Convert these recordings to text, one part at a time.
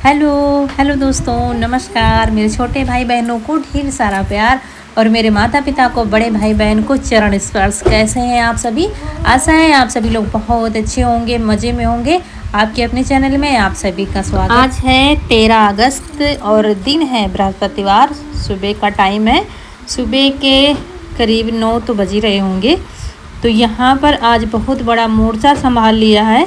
Hello hello दोस्तों, नमस्कार। मेरे छोटे भाई बहनों को ढेर सारा प्यार और मेरे माता पिता को, बड़े भाई बहन को चरण स्पर्श। कैसे हैं आप सभी? आशा है आप सभी लोग बहुत अच्छे होंगे, मज़े में होंगे। आपके अपने चैनल में आप सभी का स्वागत। आज है 13 अगस्त और दिन है बृहस्पतिवार। सुबह का टाइम है, सुबह के करीब 9 तो बज ही रहे होंगे। तो यहाँ पर आज बहुत बड़ा मोर्चा संभाल लिया है,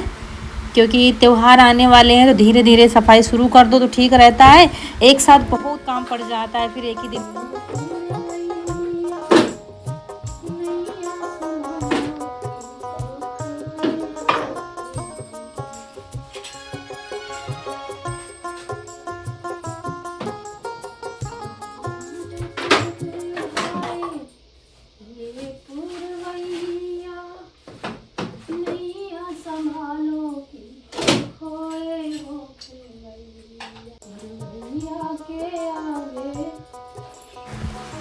क्योंकि त्यौहार आने वाले हैं। तो धीरे धीरे सफाई शुरू कर दो तो ठीक रहता है। एक साथ बहुत काम पड़ जाता है, फिर एक ही दिन।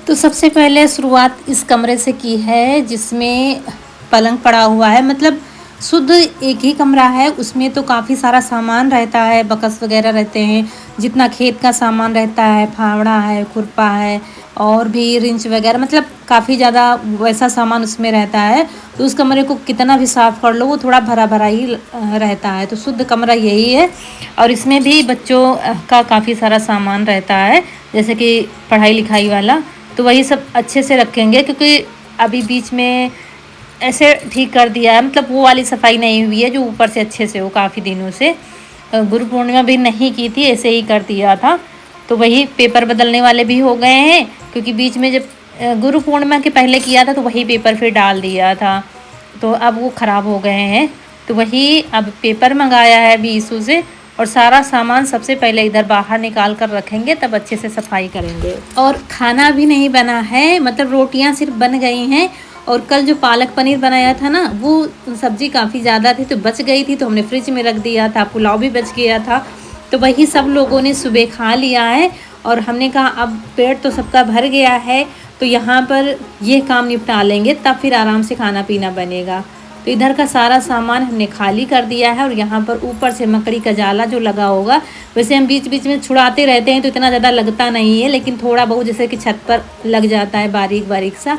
तो सबसे पहले शुरुआत इस कमरे से की है, जिसमें पलंग पड़ा हुआ है। मतलब शुद्ध एक ही कमरा है, उसमें तो काफ़ी सारा सामान रहता है, बकस वगैरह रहते हैं, जितना खेत का सामान रहता है, फावड़ा है, खुरपा है और भी रिंच वगैरह, मतलब काफ़ी ज़्यादा वैसा सामान उसमें रहता है। तो उस कमरे को कितना भी साफ़ कर लो, वो थोड़ा भरा भरा ही रहता है। तो शुद्ध कमरा यही है। और इसमें भी बच्चों का काफ़ी सारा सामान रहता है, जैसे कि पढ़ाई लिखाई वाला। तो वही सब अच्छे से रखेंगे, क्योंकि अभी बीच में ऐसे ठीक कर दिया है, मतलब वो वाली सफाई नहीं हुई है जो ऊपर से अच्छे से हो काफ़ी दिनों से। गुरु पूर्णिमा भी नहीं की थी, ऐसे ही कर दिया था। तो वही पेपर बदलने वाले भी हो गए हैं, क्योंकि बीच में जब गुरु पूर्णिमा के पहले किया था तो वही पेपर फिर डाल दिया था, तो अब वो ख़राब हो गए हैं। तो वही अब पेपर मंगाया है अभी ईशू से, और सारा सामान सबसे पहले इधर बाहर निकाल कर रखेंगे, तब अच्छे से सफाई करेंगे। और खाना भी नहीं बना है, मतलब रोटियां सिर्फ बन गई हैं। और कल जो पालक पनीर बनाया था ना, वो सब्जी काफ़ी ज़्यादा थी तो बच गई थी, तो हमने फ्रिज में रख दिया था। पुलाव भी बच गया था, तो वही सब लोगों ने सुबह खा लिया है। और हमने कहा अब पेट तो सबका भर गया है, तो यहाँ पर ये काम निपटा लेंगे, तब फिर आराम से खाना पीना बनेगा। तो इधर का सारा सामान हमने खाली कर दिया है। और यहाँ पर ऊपर से मकड़ी का जाला जो लगा होगा, वैसे हम बीच बीच में छुड़ाते रहते हैं तो इतना ज़्यादा लगता नहीं है, लेकिन थोड़ा बहुत जैसे कि छत पर लग जाता है बारीक बारीक सा।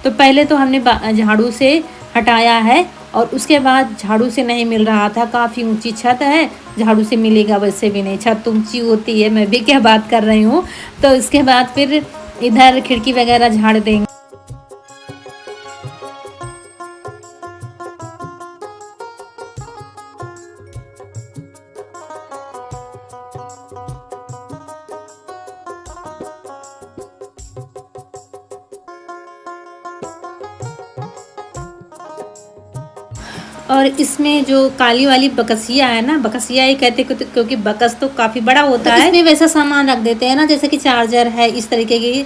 तो पहले तो हमने झाड़ू से हटाया है, और उसके बाद झाड़ू से नहीं मिल रहा था। काफ़ी ऊंची छत है, झाड़ू से मिलेगा वैसे भी नहीं, छत ऊंची होती है, मैं भी क्या बात कर रही हूँ। तो इसके बाद फिर इधर खिड़की वगैरह झाड़ देंगे। और इसमें जो काली वाली बकसिया है ना, बकसिया ही कहते क्योंकि बकस तो काफ़ी बड़ा होता है। इसमें वैसा सामान रख देते हैं ना, जैसे कि चार्जर है, इस तरीके की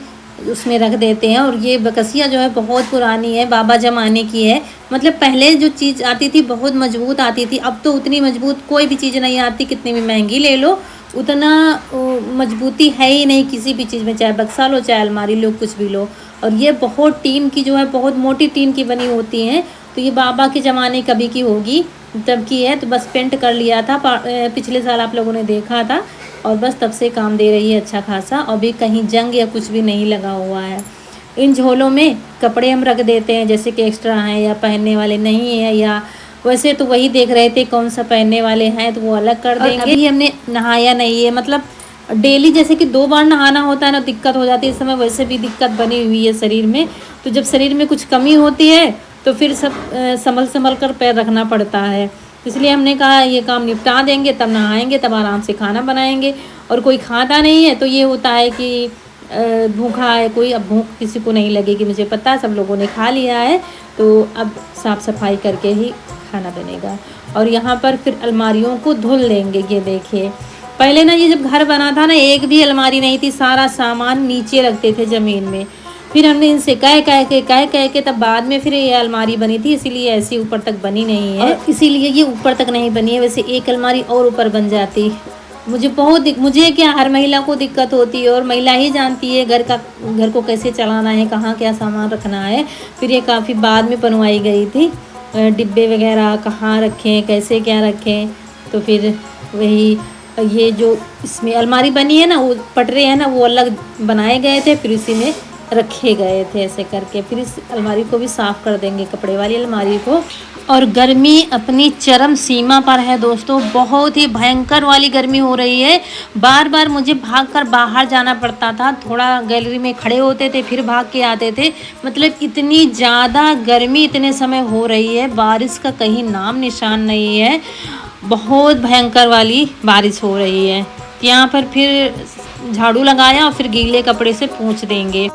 उसमें रख देते हैं। और ये बकसिया जो है बहुत पुरानी है, बाबा ज़माने की है। मतलब पहले जो चीज़ आती थी बहुत मजबूत आती थी, अब तो उतनी मजबूत कोई भी चीज़ नहीं आती, कितनी भी महंगी ले लो उतना मजबूती है ही नहीं किसी भी चीज़ में, चाहे बक्सा लो, चाहे अलमारी लो, कुछ भी लो। और ये बहुत टीन की जो है, बहुत मोटी टीन की बनी होती हैं। तो ये बाबा के ज़माने कभी की होगी, तब की है। तो बस पेंट कर लिया था पिछले साल, आप लोगों ने देखा था। और बस तब से काम दे रही है अच्छा खासा, और भी कहीं जंग या कुछ भी नहीं लगा हुआ है। इन झोलों में कपड़े हम रख देते हैं, जैसे कि एक्स्ट्रा हैं या पहनने वाले नहीं है, या वैसे तो वही देख रहे थे कौन सा पहनने वाले हैं, तो वो अलग कर देंगे। अभी हमने नहाया नहीं है, मतलब डेली जैसे कि 2 बार नहाना होता है ना, दिक्कत हो जाती है। इस समय वैसे भी दिक्कत बनी हुई है शरीर में, तो जब शरीर में कुछ कमी होती है तो फिर सब संभल कर पैर रखना पड़ता है। इसलिए हमने कहा ये काम निपटा देंगे, तब नहाएंगे, तब आराम से खाना बनाएंगे। और कोई खाता नहीं है तो ये होता है कि भूखा है कोई, अब भूख किसी को नहीं लगेगी, मुझे पता है सब लोगों ने खा लिया है। तो अब साफ़ सफाई करके ही खाना बनेगा। और यहाँ पर फिर अलमारियों को धुल देंगे। ये देखिए, पहले ना ये जब घर बना था ना, एक भी अलमारी नहीं थी, सारा सामान नीचे रखते थे ज़मीन में। फिर हमने इनसे कह के तब बाद में फिर ये अलमारी बनी थी, इसीलिए ऐसी ऊपर तक बनी नहीं है, इसीलिए ये ऊपर तक नहीं बनी है। वैसे एक अलमारी और ऊपर बन जाती। मुझे क्या, हर महिला को दिक्कत होती है, और महिला ही जानती है घर को कैसे चलाना है, कहाँ क्या सामान रखना है। फिर ये काफ़ी बाद में बनवाई गई थी, डिब्बे वगैरह कहाँ रखें, कैसे क्या रखें। तो फिर वही ये जो इसमें अलमारी बनी है ना, वो पटरे हैं ना, वो अलग बनाए गए थे, फिर इसी में रखे गए थे ऐसे करके। फिर इस अलमारी को भी साफ़ कर देंगे, कपड़े वाली अलमारी को। और गर्मी अपनी चरम सीमा पर है दोस्तों, बहुत ही भयंकर वाली गर्मी हो रही है। बार बार मुझे भागकर बाहर जाना पड़ता था, थोड़ा गैलरी में खड़े होते थे फिर भाग के आते थे। मतलब इतनी ज़्यादा गर्मी इतने समय हो रही है, बारिश का कहीं नाम निशान नहीं है। बहुत भयंकर वाली बारिश हो रही है। यहाँ पर फिर झाड़ू लगाया और फिर गीले कपड़े से पोंछ देंगे।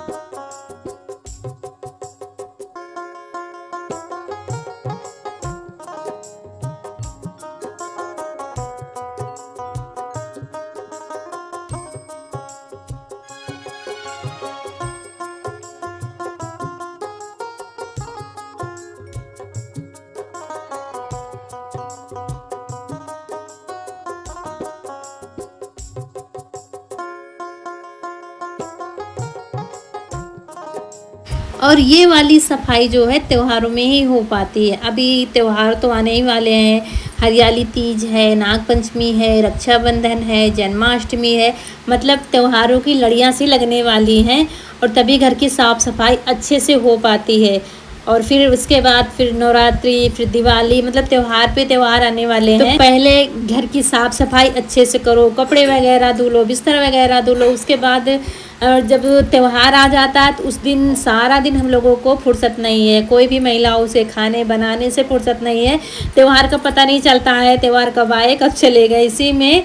और ये वाली सफाई जो है त्योहारों में ही हो पाती है। अभी त्योहार तो आने ही वाले हैं, हरियाली तीज है, नाग पंचमी है, रक्षाबंधन है, जन्माष्टमी है। मतलब त्योहारों की लड़ियाँ सी लगने वाली हैं, और तभी घर की साफ़ सफाई अच्छे से हो पाती है। और फिर उसके बाद फिर नवरात्रि, फिर दिवाली, मतलब त्यौहार पे त्यौहार आने वाले हैं। तो पहले घर की साफ़ सफाई अच्छे से करो, कपड़े वगैरह धो लो, बिस्तर वगैरह धो लो। उसके बाद जब त्यौहार आ जाता है तो उस दिन सारा दिन हम लोगों को फुर्सत नहीं है, कोई भी महिलाओं से खाने बनाने से फुर्सत नहीं है। त्यौहार का पता नहीं चलता है, त्यौहार कब आए कब चले गए, इसी में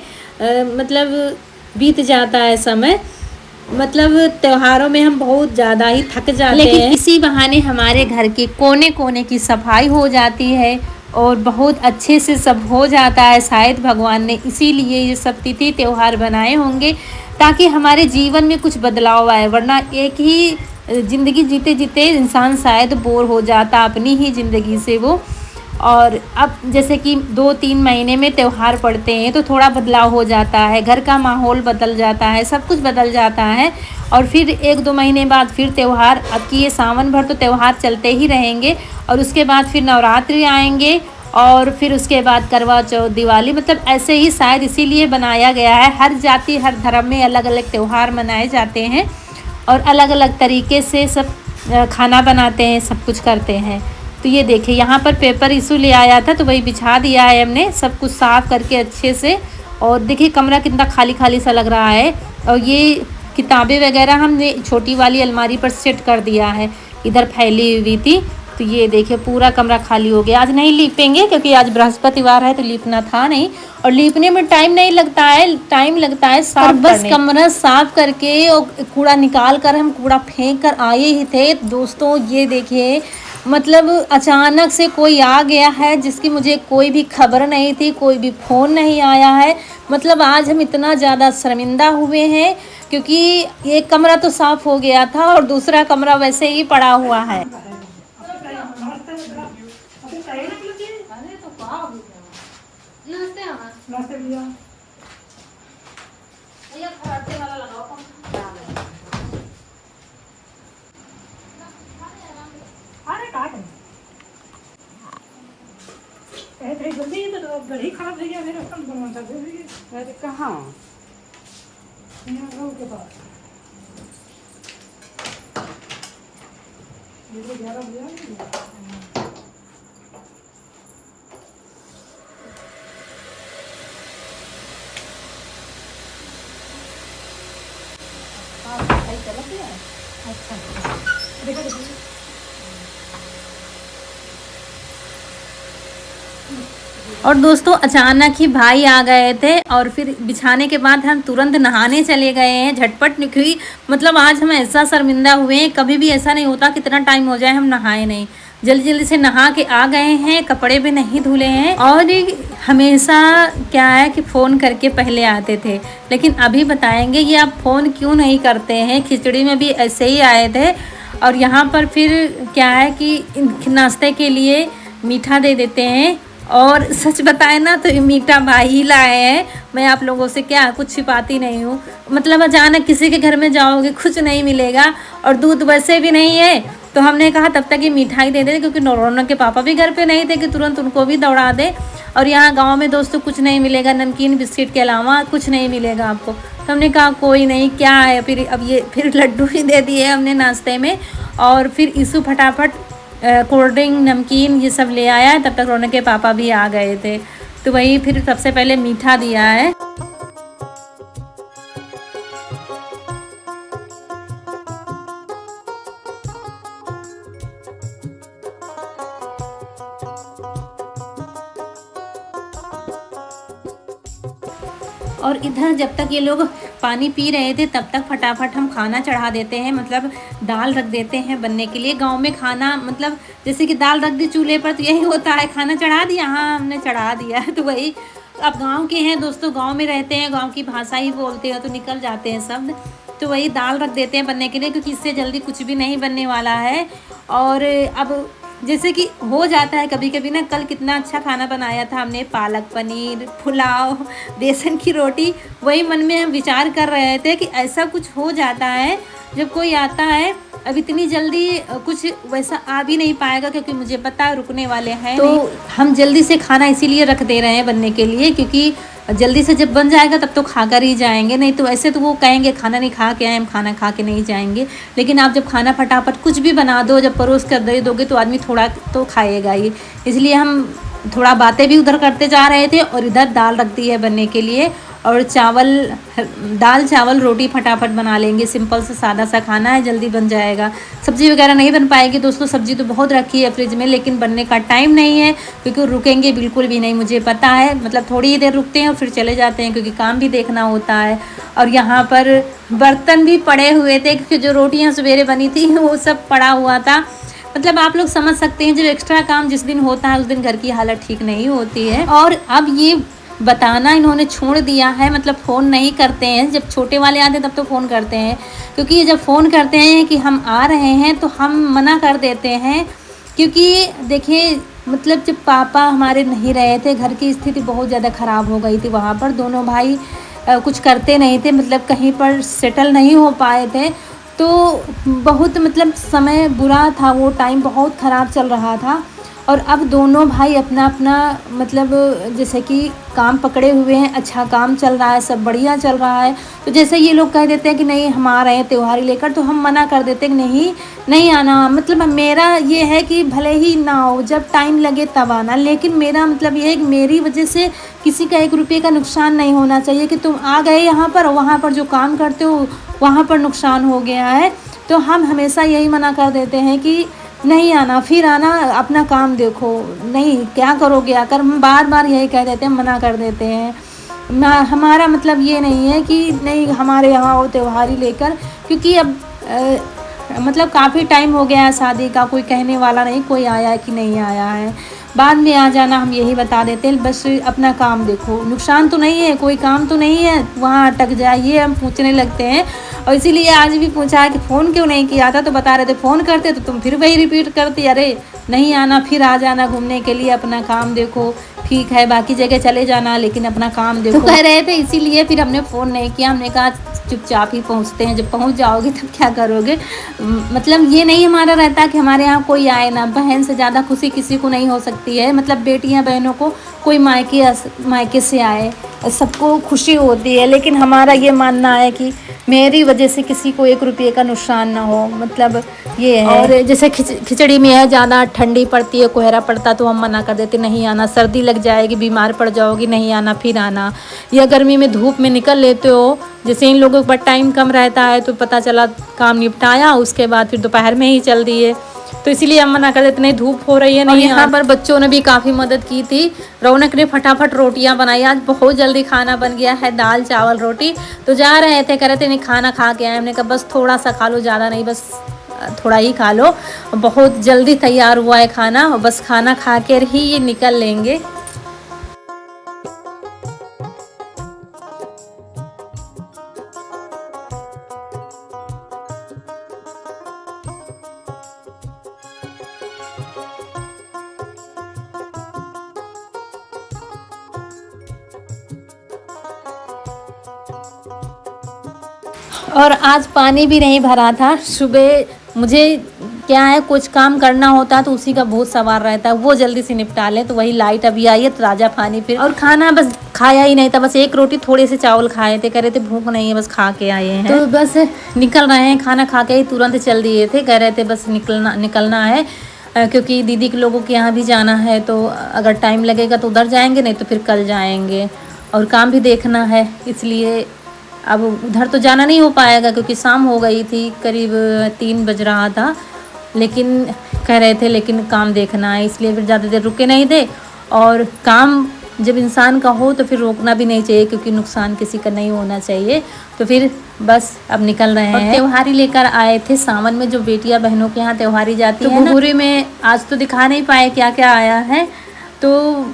मतलब बीत जाता है समय। मतलब त्योहारों में हम बहुत ज़्यादा ही थक जाते हैं, लेकिन इसी बहाने हमारे घर के कोने कोने की सफाई हो जाती है और बहुत अच्छे से सब हो जाता है। शायद भगवान ने इसीलिए ये सब तिथि त्यौहार बनाए होंगे, ताकि हमारे जीवन में कुछ बदलाव आए। वरना एक ही ज़िंदगी जीते जीते इंसान शायद बोर हो जाता अपनी ही ज़िंदगी से वो। और अब जैसे कि 2-3 महीने में त्यौहार पड़ते हैं तो थोड़ा बदलाव हो जाता है, घर का माहौल बदल जाता है, सब कुछ बदल जाता है। और फिर 1-2 महीने बाद फिर त्यौहार, अब कि ये सावन भर तो त्यौहार चलते ही रहेंगे, और उसके बाद फिर नवरात्रि आएंगे, और फिर उसके बाद करवा चौथ, दिवाली। मतलब ऐसे ही शायद इसीलिए बनाया गया है। हर जाति हर धर्म में अलग अलग त्यौहार मनाए जाते हैं, और अलग अलग तरीके से सब खाना बनाते हैं, सब कुछ करते हैं। तो ये देखिए यहाँ पर पेपर इशू ले आया था, तो वही बिछा दिया है हमने, सब कुछ साफ़ करके अच्छे से। और देखिए कमरा कितना खाली खाली सा लग रहा है। और ये किताबें वगैरह हमने छोटी वाली अलमारी पर सेट कर दिया है, इधर फैली हुई थी। तो ये देखिए पूरा कमरा खाली हो गया। आज नहीं लीपेंगे क्योंकि आज बृहस्पतिवार है, तो लीपना था नहीं, और लीपने में टाइम नहीं लगता है, टाइम लगता है साफ बस कमरा साफ करके और कूड़ा निकाल कर हम कूड़ा फेंक कर आए ही थे दोस्तों। ये देखिए मतलब अचानक से कोई आ गया है, जिसकी मुझे कोई भी खबर नहीं थी, कोई भी फ़ोन नहीं आया है। मतलब आज हम इतना ज़्यादा शर्मिंदा हुए हैं, क्योंकि एक कमरा तो साफ़ हो गया था और दूसरा कमरा वैसे ही पड़ा हुआ है। जल्दी तो घड़ी खराब हो गया मेरा, कहाँ के पास 11 बजे। अच्छा देखो देखो। और दोस्तों अचानक ही भाई आ गए थे, और फिर बिछाने के बाद हम तुरंत नहाने चले गए हैं झटपट, क्योंकि मतलब आज हम ऐसा शर्मिंदा हुए हैं, कभी भी ऐसा नहीं होता कितना टाइम हो जाए हम नहाए नहीं। जल्दी जल्दी से नहा के आ गए हैं, कपड़े भी नहीं धुले हैं। और हमेशा क्या है कि फ़ोन करके पहले आते थे, लेकिन अभी बताएंगे ये आप फ़ोन क्यों नहीं करते हैं। खिचड़ी में भी ऐसे ही आए थे, और यहाँ पर फिर क्या है कि नाश्ते के लिए मीठा दे देते हैं। और सच बताए ना तो मीठा भाई ही लाए हैं, मैं आप लोगों से क्या कुछ छिपाती नहीं हूँ। मतलब अचानक किसी के घर में जाओगे कुछ नहीं मिलेगा, और दूध वैसे भी नहीं है, तो हमने कहा तब तक ये मिठाई दे दे, क्योंकि रौनक के पापा भी घर पे नहीं थे कि तुरंत उनको भी दौड़ा दे। और यहाँ गांव में दोस्तों कुछ नहीं मिलेगा, नमकीन बिस्किट के अलावा कुछ नहीं मिलेगा आपको। तो हमने कहा कोई नहीं, क्या है, फिर अब ये फिर लड्डू ही दे दिए हमने नाश्ते में। और फिर ईशु फटाफट कोल्ड ड्रिंक नमकीन ये सब ले आया। तब तक रौनक के पापा भी आ गए थे, तो वही फिर सबसे पहले मीठा दिया है। और इधर जब तक ये लोग पानी पी रहे थे तब तक फटाफट हम खाना चढ़ा देते हैं, मतलब दाल रख देते हैं बनने के लिए। गांव में खाना मतलब जैसे कि दाल रख दी चूल्हे पर तो यही होता है, खाना चढ़ा दिया, हाँ हमने चढ़ा दिया। तो वही अब गांव के हैं दोस्तों, गांव में रहते हैं, गांव की भाषा ही बोलते हैं तो निकल जाते हैं शब्द। तो वही दाल रख देते हैं बनने के लिए, क्योंकि इससे जल्दी कुछ भी नहीं बनने वाला है। और अब जैसे कि हो जाता है कभी कभी ना, कल कितना अच्छा खाना बनाया था हमने, पालक पनीर, पुलाव, बेसन की रोटी। वही मन में हम विचार कर रहे थे कि ऐसा कुछ हो जाता है जब कोई आता है। अब इतनी जल्दी कुछ वैसा आ भी नहीं पाएगा, क्योंकि मुझे पता है रुकने वाले हैं। तो हम जल्दी से खाना इसीलिए रख दे रहे हैं बनने के लिए, क्योंकि जल्दी से जब बन जाएगा तब तो खाकर ही जाएंगे, नहीं तो ऐसे तो वो कहेंगे खाना नहीं खा के आए, हम खाना खा के नहीं जाएंगे। लेकिन आप जब खाना फटाफट कुछ भी बना दो, जब परोस कर दे दोगे तो आदमी थोड़ा तो खाएगा ही। इसलिए हम थोड़ा बातें भी उधर करते जा रहे थे और इधर दाल रख दी है बनने के लिए। और चावल, दाल चावल रोटी फटाफट बना लेंगे, सिंपल से सादा सा खाना है, जल्दी बन जाएगा। सब्ज़ी वगैरह नहीं बन पाएगी दोस्तों, सब्ज़ी तो बहुत रखी है फ्रिज में, लेकिन बनने का टाइम नहीं है, क्योंकि रुकेंगे बिल्कुल भी नहीं, मुझे पता है। मतलब थोड़ी ही देर रुकते हैं और फिर चले जाते हैं, क्योंकि काम भी देखना होता है। और यहाँ पर बर्तन भी पड़े हुए थे, क्योंकि जो रोटियाँ सवेरे बनी थी वो सब पड़ा हुआ था। मतलब आप लोग समझ सकते हैं, जब एक्स्ट्रा काम जिस दिन होता है उस दिन घर की हालत ठीक नहीं होती है। और अब ये बताना इन्होंने छोड़ दिया है, मतलब फ़ोन नहीं करते हैं। जब छोटे वाले आते हैं तब तो फ़ोन करते हैं, क्योंकि ये जब फ़ोन करते हैं कि हम आ रहे हैं तो हम मना कर देते हैं। क्योंकि देखिए, मतलब जब पापा हमारे नहीं रहे थे, घर की स्थिति बहुत ज़्यादा ख़राब हो गई थी। वहाँ पर दोनों भाई कुछ करते नहीं थे, मतलब कहीं पर सेटल नहीं हो पाए थे, तो बहुत मतलब समय बुरा था, वो टाइम बहुत ख़राब चल रहा था। और अब दोनों भाई अपना अपना मतलब जैसे कि काम पकड़े हुए हैं, अच्छा काम चल रहा है, सब बढ़िया चल रहा है। तो जैसे ये लोग कह देते हैं कि नहीं हम आ रहे हैं त्योहारी लेकर, तो हम मना कर देते हैं कि नहीं नहीं आना। मतलब मेरा ये है कि भले ही ना हो, जब टाइम लगे तब आना, लेकिन मेरा मतलब ये है कि मेरी वजह से किसी का 1 रुपये का नुकसान नहीं होना चाहिए, कि तुम आ गए यहाँ पर, वहाँ पर जो काम करते हो वहाँ पर नुकसान हो गया है। तो हम हमेशा यही मना कर देते हैं कि नहीं आना, फिर आना, अपना काम देखो, नहीं क्या करोगे आकर, हम बार बार यही कह देते हैं, मना कर देते हैं। हमारा मतलब ये नहीं है कि नहीं हमारे यहाँ हो त्योहारी लेकर, क्योंकि अब मतलब काफ़ी टाइम हो गया है शादी का, कोई कहने वाला नहीं कोई आया है कि नहीं आया है। बाद में आ जाना, हम यही बता देते हैं, बस अपना काम देखो, नुकसान तो नहीं है, कोई काम तो नहीं है वहाँ अटक जाइए, हम पूछने लगते हैं। और इसीलिए आज भी पूछा है कि फ़ोन क्यों नहीं किया था, तो बता रहे थे फ़ोन करते तो तुम फिर वही रिपीट करती, अरे नहीं आना, फिर आ जाना घूमने के लिए, अपना काम देखो, ठीक है बाकी जगह चले जाना लेकिन अपना काम देखो, तो कह रहे थे। इसीलिए फिर हमने फ़ोन नहीं किया, हमने कहा चुपचाप ही पहुँचते हैं, जब पहुँच जाओगे तब क्या करोगे। मतलब ये नहीं हमारा रहता कि हमारे यहाँ कोई आए ना, बहन से ज़्यादा खुशी किसी को नहीं हो सकती है। मतलब बेटियाँ बहनों को कोई मायके से आए, सबको खुशी होती है, लेकिन हमारा ये मानना है कि मेरी वजह से किसी को 1 रुपये का नुकसान ना हो, मतलब ये है। और जैसे खिचड़ी में है, ज़्यादा ठंडी पड़ती है, कोहरा पड़ता, तो हम मना कर देते नहीं आना, सर्दी लग जाएगी, बीमार पड़ जाओगी, नहीं आना, फिर आना। या गर्मी में धूप में निकल लेते हो, जैसे इन लोगों के पास टाइम कम रहता है, तो पता चला काम निपटाया, उसके बाद फिर दोपहर में ही चल दिए, तो इसीलिए हम मना कर देते नहीं धूप हो रही है नहीं। यहाँ पर बच्चों ने भी काफ़ी मदद की थी, रौनक ने फटाफट रोटियाँ बनाई, आज बहुत जल्दी खाना बन गया है, दाल चावल रोटी। तो जा रहे थे, कह रहे थे नहीं खाना खा के आए, हमने कहा बस थोड़ा सा खा लो, ज़्यादा नहीं, बस थोड़ा ही खा लो, बहुत जल्दी तैयार हुआ है खाना, बस खाना खा कर ही ये निकल लेंगे। और आज पानी भी नहीं भरा था, सुबह मुझे क्या है, कुछ काम करना होता है तो उसी का बहुत सवार रहता है, वो जल्दी से निपटा लें। तो वही लाइट अभी आई है, ताज़ा पानी फिर, और खाना बस खाया ही नहीं था, बस एक रोटी थोड़े से चावल खाए थे, कह रहे थे भूख नहीं है, बस खा के आए हैं। तो बस निकल रहे हैं, खाना खा के ही तुरंत चल दिए थे, कह रहे थे बस निकलना है, क्योंकि दीदी के लोगों के यहाँ भी जाना है, तो अगर टाइम लगेगा तो उधर जाएंगे, नहीं तो फिर कल जाएंगे, और काम भी देखना है, इसलिए अब उधर तो जाना नहीं हो पाएगा क्योंकि शाम हो गई थी, करीब 3 बज रहा था, लेकिन कह रहे थे लेकिन काम देखना है, इसलिए फिर ज़्यादा देर रुके नहीं थे। और काम जब इंसान का हो तो फिर रोकना भी नहीं चाहिए, क्योंकि नुकसान किसी का नहीं होना चाहिए। तो फिर बस अब निकल रहे हैं। त्योहारी लेकर आए थे, सावन में जो बेटियां बहनों के यहाँ त्योहारी जाती है ना, पूरे में आज तो दिखा नहीं पाए क्या क्या आया है, तो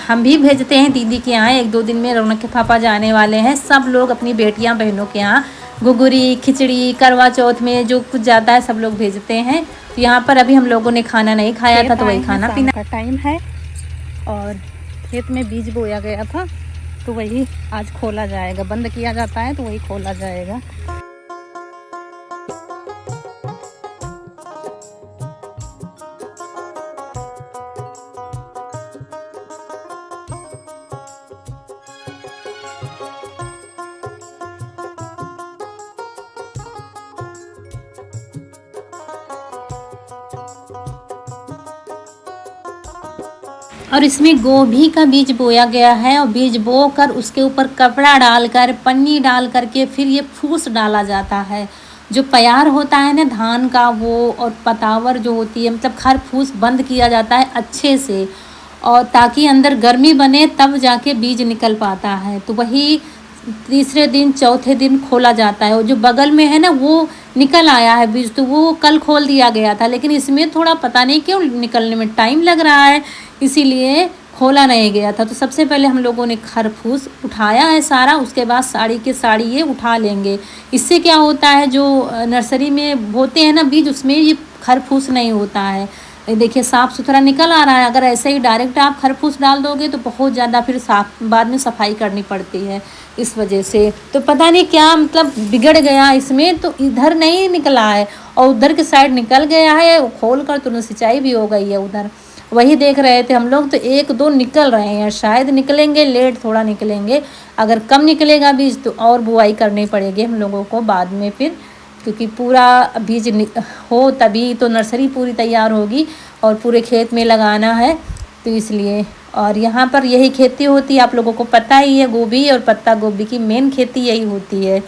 हम भी भेजते हैं दीदी के यहाँ। 1-2 दिन में रौनक के पापा जाने वाले हैं, सब लोग अपनी बेटियां बहनों के यहाँ गुगुरी, खिचड़ी, करवा चौथ में जो कुछ जाता है सब लोग भेजते हैं। तो यहाँ पर अभी हम लोगों ने खाना नहीं खाया था, तो वही खाना पीना का टाइम है, और खेत में बीज बोया गया था तो वही आज खोला जाएगा, बंद किया जाता है तो वही खोला जाएगा। और इसमें गोभी का बीज बोया गया है, और बीज बो कर उसके ऊपर कपड़ा डालकर, पन्नी डाल करके फिर ये फूस डाला जाता है। जो प्यार होता है ना धान का वो, और पतावर जो होती है, मतलब खर फूस बंद किया जाता है अच्छे से, और ताकि अंदर गर्मी बने तब जाके बीज निकल पाता है। तो वही तीसरे दिन चौथे दिन खोला जाता है। और जो बगल में है ना वो निकल आया है बीज, तो वो कल खोल दिया गया था, लेकिन इसमें थोड़ा पता नहीं क्यों निकलने में टाइम लग रहा है, इसीलिए खोला नहीं गया था। तो सबसे पहले हम लोगों ने खरफूस उठाया है सारा, उसके बाद साड़ी के साड़ी ये उठा लेंगे। इससे क्या होता है, जो नर्सरी में बोते हैं ना बीज, उसमें ये खरफूस नहीं होता है। देखिए साफ़ सुथरा निकल आ रहा है। अगर ऐसे ही डायरेक्ट आप खरफूस डाल दोगे तो बहुत ज़्यादा फिर साफ बाद में सफाई करनी पड़ती है, इस वजह से। तो पता नहीं क्या मतलब बिगड़ गया इसमें, तो इधर नहीं निकला है और उधर के साइड निकल गया है, खोल कर तुरंत सिंचाई भी हो गई है उधर। वही देख रहे थे हम लोग, तो 1-2 निकल रहे हैं, शायद निकलेंगे, लेट थोड़ा निकलेंगे। अगर कम निकलेगा बीज तो और बुआई करनी पड़ेगी हम लोगों को बाद में फिर, क्योंकि पूरा बीज हो तभी तो नर्सरी पूरी तैयार होगी और पूरे खेत में लगाना है, तो इसलिए। और यहाँ पर यही खेती होती है, आप लोगों को पता ही है, गोभी और पत्ता गोभी की मेन खेती यही होती है।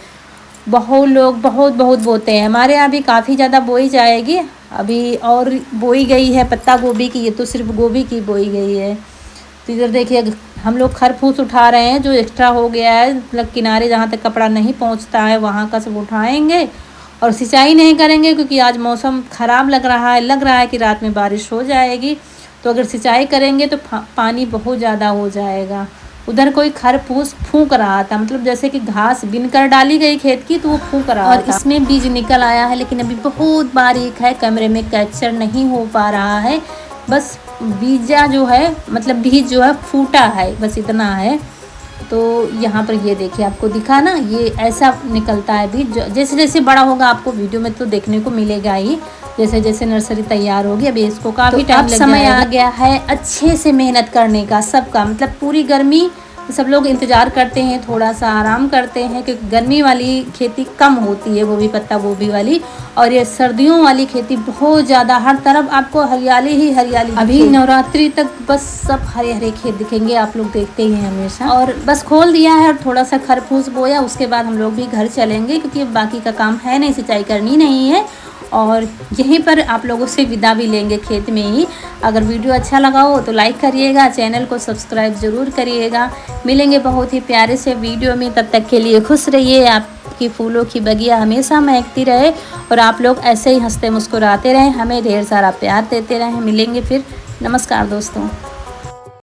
बहुत लोग बहुत बोते हैं, हमारे यहाँ भी काफ़ी ज़्यादा बोई जाएगी अभी, और बोई गई है पत्ता गोभी की, ये तो सिर्फ गोभी की बोई गई है। तो इधर देखिए हम लोग खरफूस उठा रहे हैं, जो एक्स्ट्रा हो गया है, मतलब किनारे जहाँ तक कपड़ा नहीं पहुँचता है वहाँ का सब उठाएंगे। और सिंचाई नहीं करेंगे क्योंकि आज मौसम ख़राब लग रहा है कि रात में बारिश हो जाएगी, तो अगर सिंचाई करेंगे तो पानी बहुत ज़्यादा हो जाएगा। उधर कोई खरफूस फूंक रहा था, मतलब जैसे कि घास बिन कर डाली गई खेत की, तो वो फूंक रहा था। और इसमें बीज निकल आया है, लेकिन अभी बहुत बारीक है, कैमरे में कैप्चर नहीं हो पा रहा है। बस बीजा जो है, मतलब बीज जो है फूटा है, बस इतना है। तो यहाँ पर ये देखिए आपको दिखा ना, ये ऐसा निकलता है बीज। जैसे जैसे बड़ा होगा आपको वीडियो में तो देखने को मिलेगा ही, जैसे जैसे नर्सरी तैयार होगी। अभी इसको काफ़ी टाइम लग समय आ गया है अच्छे से मेहनत करने का सबका, मतलब पूरी गर्मी सब लोग इंतज़ार करते हैं, थोड़ा सा आराम करते हैं, क्योंकि गर्मी वाली खेती कम होती है गोभी पत्ता गोभी वाली, और ये सर्दियों वाली खेती बहुत ज़्यादा, हर तरफ आपको हरियाली ही हरियाली। अभी नवरात्रि तक बस सब हरे हरे खेत दिखेंगे, आप लोग देखते ही हैं हमेशा। और बस खोल दिया है और थोड़ा सा खरफूस बोया, उसके बाद हम लोग भी घर चलेंगे, क्योंकि बाकी का काम है नहीं, सिंचाई करनी नहीं है। और यहीं पर आप लोगों से विदा भी लेंगे खेत में ही। अगर वीडियो अच्छा लगा हो तो लाइक करिएगा, चैनल को सब्सक्राइब ज़रूर करिएगा। मिलेंगे बहुत ही प्यारे से वीडियो में, तब तक के लिए खुश रहिए। आपकी फूलों की बगिया हमेशा महकती रहे और आप लोग ऐसे ही हंसते मुस्कुराते रहें, हमें ढेर सारा प्यार देते रहें। मिलेंगे फिर, नमस्कार दोस्तों।